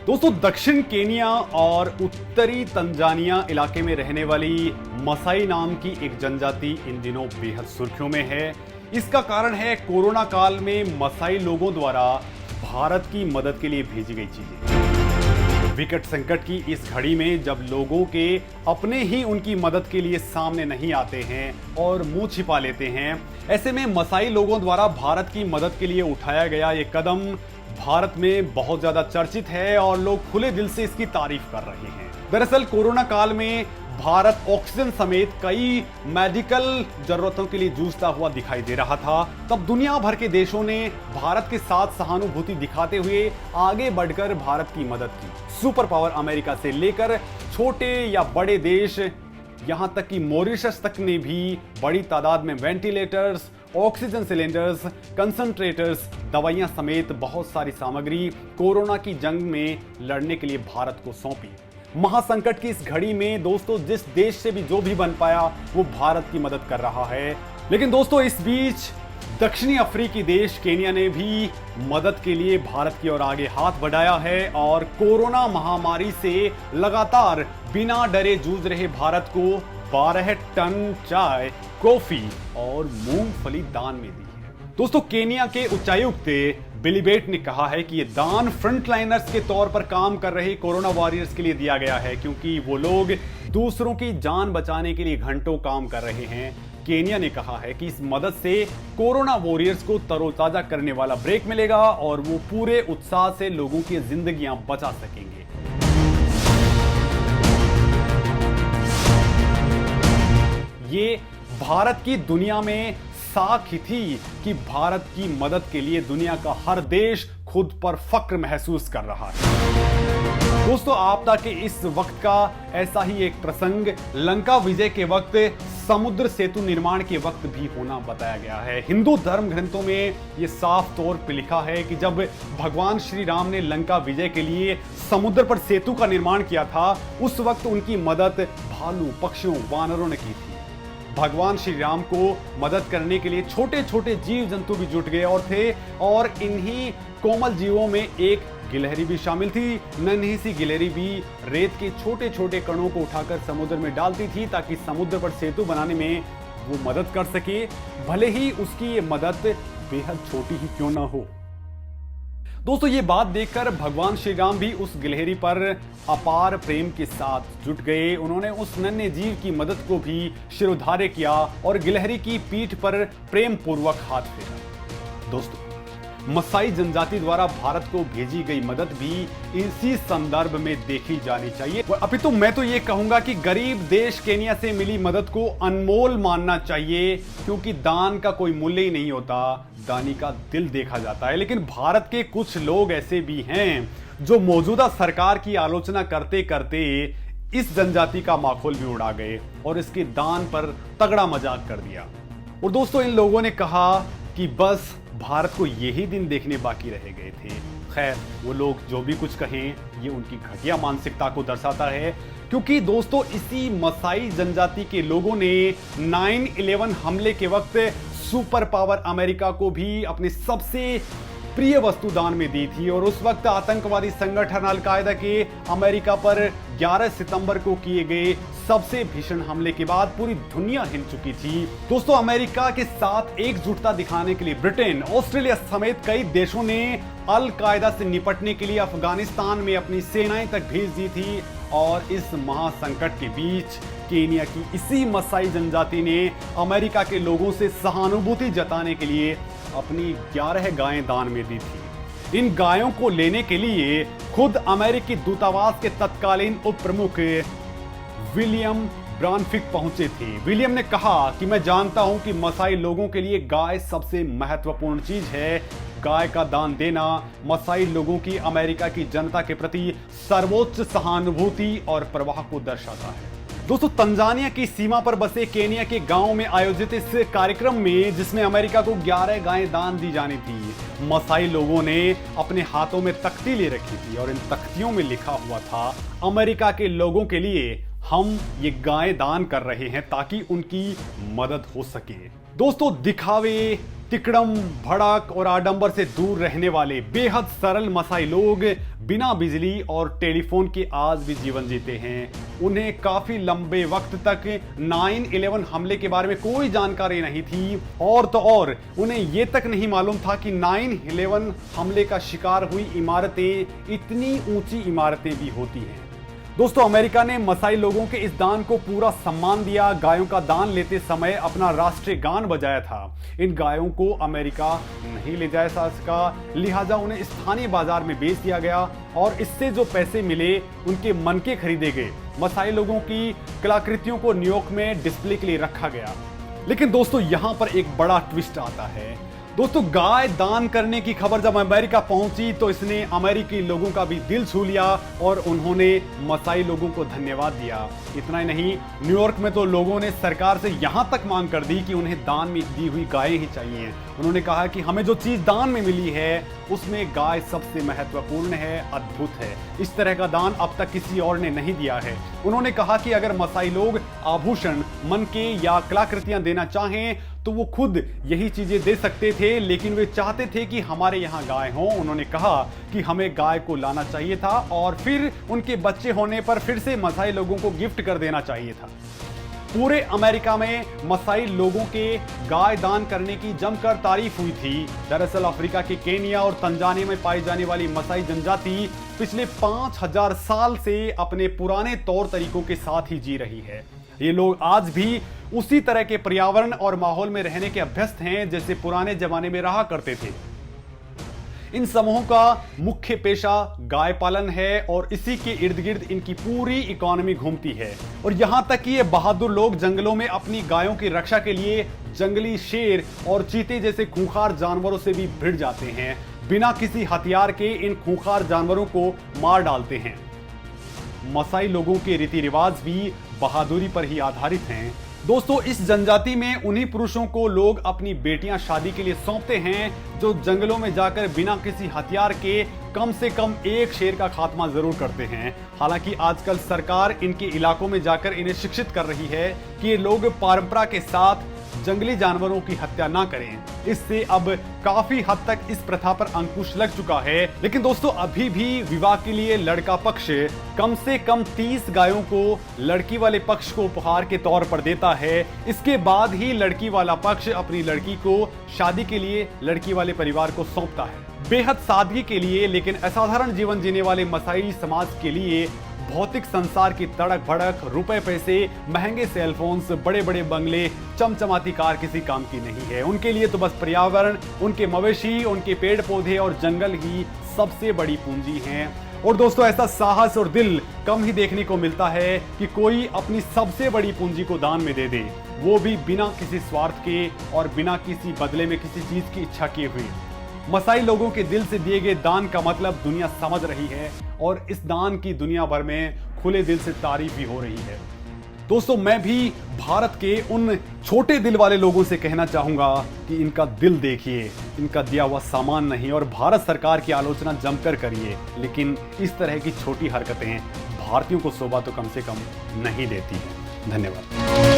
दोस्तों, दक्षिण केनिया और उत्तरी तंजानिया इलाके में रहने वाली मसाई नाम की एक जनजाति इन दिनों बेहद सुर्खियों में है। इसका कारण है कोरोना काल में मसाई लोगों द्वारा भारत की मदद के लिए भेजी गई चीजें। विकट संकट की इस घड़ी में जब लोगों के अपने ही उनकी मदद के लिए सामने नहीं आते हैं और मुंह छिपा लेते हैं, ऐसे में मसाई लोगों द्वारा भारत की मदद के लिए उठाया गया ये कदम भारत में बहुत ज्यादा चर्चित है और लोग खुले दिल से इसकी तारीफ कर रहे हैं। दरअसल कोरोना काल में भारत ऑक्सीजन समेत कई मेडिकल जरूरतों के लिए जूझता हुआ दिखाई दे रहा था। तब दुनिया भर के देशों ने भारत के साथ सहानुभूति दिखाते हुए आगे बढ़कर भारत की मदद की। सुपर पावर अमेरिका से लेकर छोटे या बड़े देश, यहां तक कि मॉरिशस तक ने भी बड़ी तादाद में वेंटिलेटर्स, ऑक्सीजन सिलेंडर्स, कंसंट्रेटर्स, दवाइयां समेत बहुत सारी सामग्री कोरोना की जंग में लड़ने के लिए भारत को सौंपी। महासंकट की इस घड़ी में दोस्तों, जिस देश से भी जो भी बन पाया वो भारत की मदद कर रहा है। लेकिन दोस्तों, इस बीच दक्षिणी अफ्रीकी देश केनिया ने भी मदद के लिए भारत की ओर आगे हाथ बढ़ाया है और कोरोना महामारी से लगातार बिना डरे जूझ रहे भारत को 12 टन चाय, कॉफी और मूंगफली दान में दी है। दोस्तों, केनिया के उच्चायुक्त बिलीबेट ने कहा है कि यह दान फ्रंटलाइनर्स के तौर पर काम कर रहे कोरोना वॉरियर्स के लिए दिया गया है, क्योंकि वो लोग दूसरों की जान बचाने के लिए घंटों काम कर रहे हैं। केनिया ने कहा है कि इस मदद से कोरोना वॉरियर्स को तरोताजा करने वाला ब्रेक मिलेगा और वो पूरे उत्साह से लोगों की जिंदगियां बचा सकेंगे। ये भारत की दुनिया में साख ही थी कि भारत की मदद के लिए दुनिया का हर देश खुद पर फक्र महसूस कर रहा है। दोस्तों, आपदा के इस वक्त का ऐसा ही एक प्रसंग लंका विजय के वक्त समुद्र सेतु निर्माण के वक्त भी होना बताया गया है। हिंदू धर्म ग्रंथों में यह साफ तौर पर लिखा है कि जब भगवान श्री राम ने लंका विजय के लिए समुद्र पर सेतु का निर्माण किया था, उस वक्त उनकी मदद भालू, पक्षियों, वानरों ने की थी। भगवान श्री राम को मदद करने के लिए छोटे छोटे जीव जंतु भी जुट गए और इन्हीं कोमल जीवों में एक गिलहरी भी शामिल थी। नन्ही सी गिलहरी भी रेत के छोटे छोटे कणों को उठाकर समुद्र में डालती थी ताकि समुद्र पर सेतु बनाने में वो मदद कर सके, भले ही उसकी ये मदद बेहद छोटी ही क्यों ना हो। दोस्तों, ये बात देखकर भगवान श्री राम भी उस गिलहरी पर अपार प्रेम के साथ जुट गए। उन्होंने उस नन्हे जीव की मदद को भी शिरोधार्य किया और गिलहरी की पीठ पर प्रेम पूर्वक हाथ फेरा। दोस्तों, मसाई जनजाति द्वारा भारत को भेजी गई मदद भी इसी संदर्भ में देखी जानी चाहिए। अभी तो मैं तो ये कहूंगा कि गरीब देश केनिया से मिली मदद को अनमोल मानना चाहिए, क्योंकि दान का कोई मूल्य ही नहीं होता, दानी का दिल देखा जाता है। लेकिन भारत के कुछ लोग ऐसे भी हैं जो मौजूदा सरकार की आलोचना करते करते इस जनजाति का माखौल भी उड़ा गए और इसके दान पर तगड़ा मजाक कर दिया। और दोस्तों, इन लोगों ने कहा कि बस भारत को यही दिन देखने बाकी रह गए थे। खैर, वो लोग जो भी कुछ कहें, ये उनकी घटिया मानसिकता को दर्शाता है, क्योंकि दोस्तों, इसी मसाई जनजाति के लोगों ने 9/11 हमले के वक्त सुपर पावर अमेरिका को भी अपने सबसे प्रिय वस्तु दान में दी थी। और उस वक्त आतंकवादी संगठन अल-कायदा के अमेरिका पर 11 सितंबर को किए गए सबसे भीषण हमले के बाद पूरी दुनिया हिल चुकी थी। दोस्तों, अमेरिका के साथ एकजुटता दिखाने के लिए ब्रिटेन, ऑस्ट्रेलिया समेत कई देशों ने अल-कायदा से निपटने के लिए अफगानिस्तान में अपनी सेनाएं तक भेज दी थी। और इस महासंकट के बीच केनिया की इसी मसाई जनजाति ने अमेरिका के लोगों से सहानुभूति जताने के लिए अपनी 11 गायें दान में दी थी। इन गायों को लेने के लिए खुद अमेरिकी दूतावास के तत्कालीन उप प्रमुख विलियम ब्रानफिक पहुंचे थे। विलियम ने कहा कि मैं जानता हूं कि मसाई लोगों के लिए गाय सबसे महत्वपूर्ण चीज है। गाय का दान देना मसाई लोगों की अमेरिका की जनता के प्रति सर्वोच्च सहानुभूति और प्रवाह को दर्शाता है। दोस्तों, तंजानिया की सीमा पर बसे केनिया के गांव में आयोजित इस कार्यक्रम में, जिसमें अमेरिका को 11 गायें दान दी जानी थी, मसाई लोगों ने अपने हाथों में तख्ती ले रखी थी और इन तख्तियों में लिखा हुआ था, अमेरिका के लोगों के लिए हम ये गायें दान कर रहे हैं ताकि उनकी मदद हो सके। दोस्तों, दिखावे तिकड़म भड़क और आडंबर से दूर रहने वाले बेहद सरल मसाई लोग बिना बिजली और टेलीफोन के आज भी जीवन जीते हैं। उन्हें काफी लंबे वक्त तक 9/11 हमले के बारे में कोई जानकारी नहीं थी और तो और उन्हें यह तक नहीं मालूम था कि 9/11 हमले का शिकार हुई इमारतें इतनी ऊंची इमारतें भी होती हैं। दोस्तों, अमेरिका ने मसाई लोगों के इस दान को पूरा सम्मान दिया। गायों का दान लेते समय अपना राष्ट्रीय गान बजाया था। इन गायों को अमेरिका नहीं ले जा सका, लिहाजा उन्हें स्थानीय बाजार में बेच दिया गया और इससे जो पैसे मिले उनके मनके खरीदे गए। मसाई लोगों की कलाकृतियों को न्यूयॉर्क में डिस्प्ले के लिए रखा गया। लेकिन दोस्तों, यहां पर एक बड़ा ट्विस्ट आता है। दोस्तों, गाय दान करने की खबर जब अमेरिका पहुंची तो इसने अमेरिकी लोगों का भी दिल छू लिया और उन्होंने मसाई लोगों को धन्यवाद दिया। इतना ही नहीं, न्यूयॉर्क में तो लोगों ने सरकार से यहां तक मांग कर दी कि उन्हें दान में दी हुई गायें ही चाहिए। उन्होंने कहा कि हमें जो चीज दान में मिली है उसमें गाय सबसे महत्वपूर्ण है, अद्भुत है। इस तरह का दान अब तक किसी और ने नहीं दिया है। उन्होंने कहा कि अगर मसाई लोग आभूषण, मनके या कलाकृतियां देना चाहें तो वो खुद यही चीजें दे सकते थे, लेकिन वे चाहते थे कि हमारे यहाँ गाय हो। उन्होंने कहा कि हमें गाय को लाना चाहिए था और फिर उनके बच्चे होने पर फिर से मसाई लोगों को गिफ्ट कर देना चाहिए था। पूरे अमेरिका में मसाई लोगों के गाय दान करने की जमकर तारीफ हुई थी। दरअसल अफ्रीका के केनिया और तंजानिया में पाई जाने वाली मसाई जनजाति पिछले 5000 साल से अपने पुराने तौर तरीकों के साथ ही जी रही है। ये लोग आज भी उसी तरह के पर्यावरण और माहौल में रहने के अभ्यस्त हैं जैसे पुराने जमाने में रहा करते थे। इन समूहों का मुख्य पेशा गाय पालन है और इसी के इर्द गिर्द इनकी पूरी इकोनॉमी घूमती है। और यहां तक कि ये बहादुर लोग जंगलों में अपनी गायों की रक्षा के लिए जंगली शेर और चीते जैसे खूंखार जानवरों से भी भिड़ जाते हैं। बिना किसी हथियार के इन खूंखार जानवरों को मार डालते हैं। मसाई लोगों के रीति रिवाज भी बहादुरी पर ही आधारित हैं। दोस्तों, इस जनजाति में उन्हीं पुरुषों को लोग अपनी बेटियां शादी के लिए सौंपते हैं जो जंगलों में जाकर बिना किसी हथियार के कम से कम एक शेर का खात्मा जरूर करते हैं। हालांकि आजकल सरकार इनके इलाकों में जाकर इन्हें शिक्षित कर रही है कि ये लोग परंपरा के साथ जंगली जानवरों की हत्या ना करें। इससे अब काफी हद तक इस प्रथा पर अंकुश लग चुका है। लेकिन दोस्तों, अभी भी विवाह के लिए लड़का पक्ष कम से कम 30 गायों को लड़की वाले पक्ष को उपहार के तौर पर देता है। इसके बाद ही लड़की वाला पक्ष अपनी लड़की को शादी के लिए लड़की वाले परिवार को सौंपता है। बेहद सादगी के लिए लेकिन असाधारण जीवन जीने वाले मसाई समाज के लिए भौतिक संसार की तड़क भड़क, रुपए पैसे, महंगे सेलफोन्स, बड़े बड़े बंगले, चमचमाती कार किसी काम की नहीं है। उनके लिए तो बस पर्यावरण, उनके मवेशी, उनके पेड़ पौधे और जंगल ही सबसे बड़ी पूंजी हैं। और दोस्तों, ऐसा साहस और दिल कम ही देखने को मिलता है कि कोई अपनी सबसे बड़ी पूंजी को दान में दे दे, वो भी बिना किसी स्वार्थ के और बिना किसी बदले में किसी चीज की इच्छा किए हुए। मसाई लोगों के दिल से दिए गए दान का मतलब दुनिया समझ रही है और इस दान की दुनिया भर में खुले दिल से तारीफ भी हो रही है। दोस्तों, मैं भी भारत के उन छोटे दिल वाले लोगों से कहना चाहूंगा कि इनका दिल देखिए, इनका दिया हुआ सामान नहीं। और भारत सरकार की आलोचना जमकर करिए, लेकिन इस तरह की छोटी हरकतें भारतीयों को शोभा तो कम से कम नहीं देती हैं। धन्यवाद।